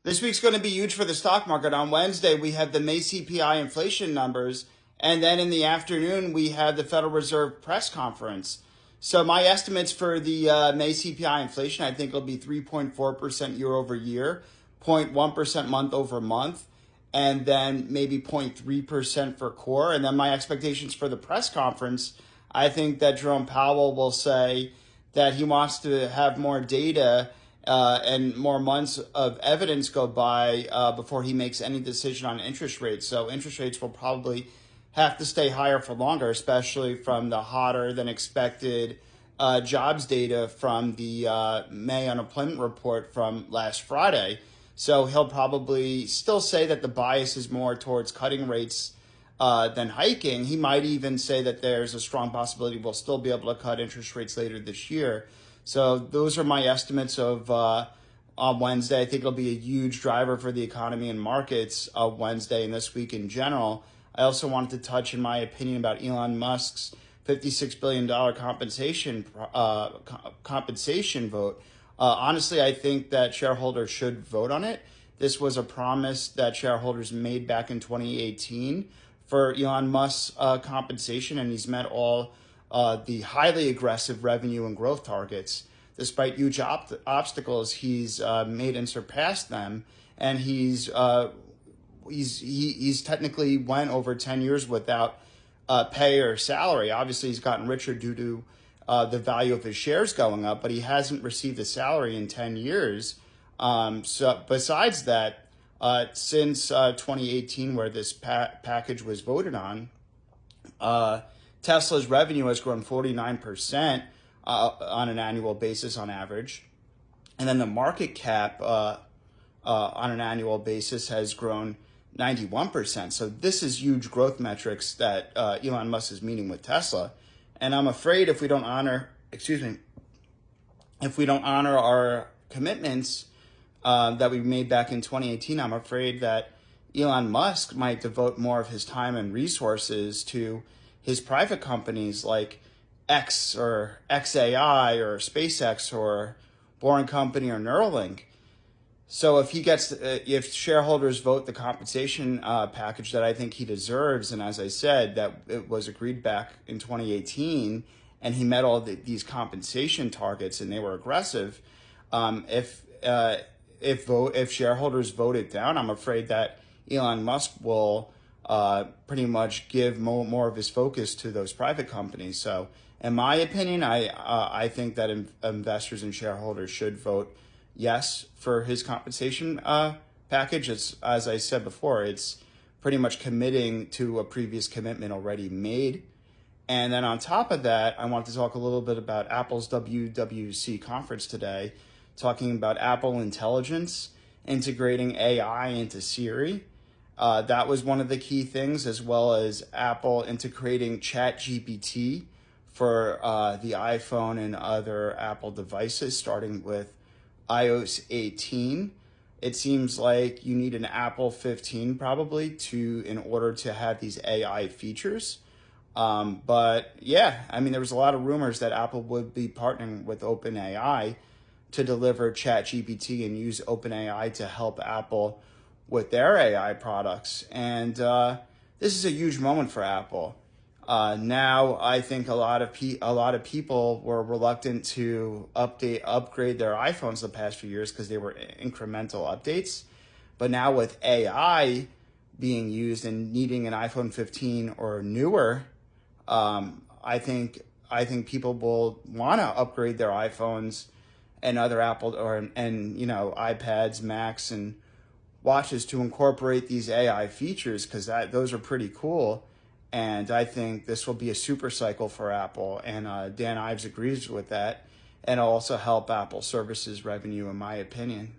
This week's going to be huge for the stock market. On Wednesday, we have the May CPI inflation numbers, and then in the afternoon, we have the Federal Reserve press conference. So my estimates for the May CPI inflation, I think it'll be 3.4% year over year, 0.1% month over month, and then maybe 0.3% for core. And then my expectations for the press conference, I think that Jerome Powell will say that he wants to have more data and more months of evidence go by before he makes any decision on interest rates. So interest rates will probably have to stay higher for longer, especially from the hotter than expected jobs data from the May unemployment report from last Friday. So he'll probably still say that the bias is more towards cutting rates than hiking. He might even say that there's a strong possibility we'll still be able to cut interest rates later this year. So those are my estimates of on Wednesday. I think it'll be a huge driver for the economy and markets Wednesday and this week in general. I also wanted to touch, in my opinion, about Elon Musk's $56 billion compensation vote. Honestly, I think that shareholders should vote on it. This was a promise that shareholders made back in 2018 for Elon Musk's compensation, and he's met all the highly aggressive revenue and growth targets. Despite huge obstacles, he's made and surpassed them, and he's technically went over 10 years without pay or salary. Obviously, he's gotten richer due to the value of his shares going up, but he hasn't received a salary in 10 years. So besides that, since 2018, where this package was voted on, Tesla's revenue has grown 49% on an annual basis on average. And then the market cap on an annual basis has grown 91%. So this is huge growth metrics that Elon Musk is meeting with Tesla. And I'm afraid if we don't honor our commitments that we made back in 2018, I'm afraid that Elon Musk might devote more of his time and resources to his private companies like X or XAI or SpaceX or Boring Company or Neuralink. So if shareholders vote the compensation package that I think he deserves, and as I said, that it was agreed back in 2018, and he met all these compensation targets and they were aggressive, if shareholders vote it down, I'm afraid that Elon Musk will pretty much give more of his focus to those private companies. So in my opinion, I think that investors and shareholders should vote yes for his compensation package. It's, as I said before, it's pretty much committing to a previous commitment already made. And then on top of that, I want to talk a little bit about Apple's WWDC conference today, talking about Apple Intelligence, integrating AI into Siri. That was one of the key things, as well as Apple integrating ChatGPT for the iPhone and other Apple devices, starting with iOS 18. It seems like you need an Apple 15 probably in order to have these AI features. But yeah, I mean, there was a lot of rumors that Apple would be partnering with OpenAI to deliver ChatGPT and use OpenAI to help Apple with their AI products. And this is a huge moment for Apple. Now, I think a lot of people were reluctant to upgrade their iPhones the past few years because they were incremental updates. But now with AI being used and needing an iPhone 15 or newer, I think people will want to upgrade their iPhones and other Apple iPads, Macs, and watches to incorporate these AI features because those are pretty cool. And I think this will be a super cycle for Apple. And Dan Ives agrees with that. And it'll also help Apple services revenue, in my opinion.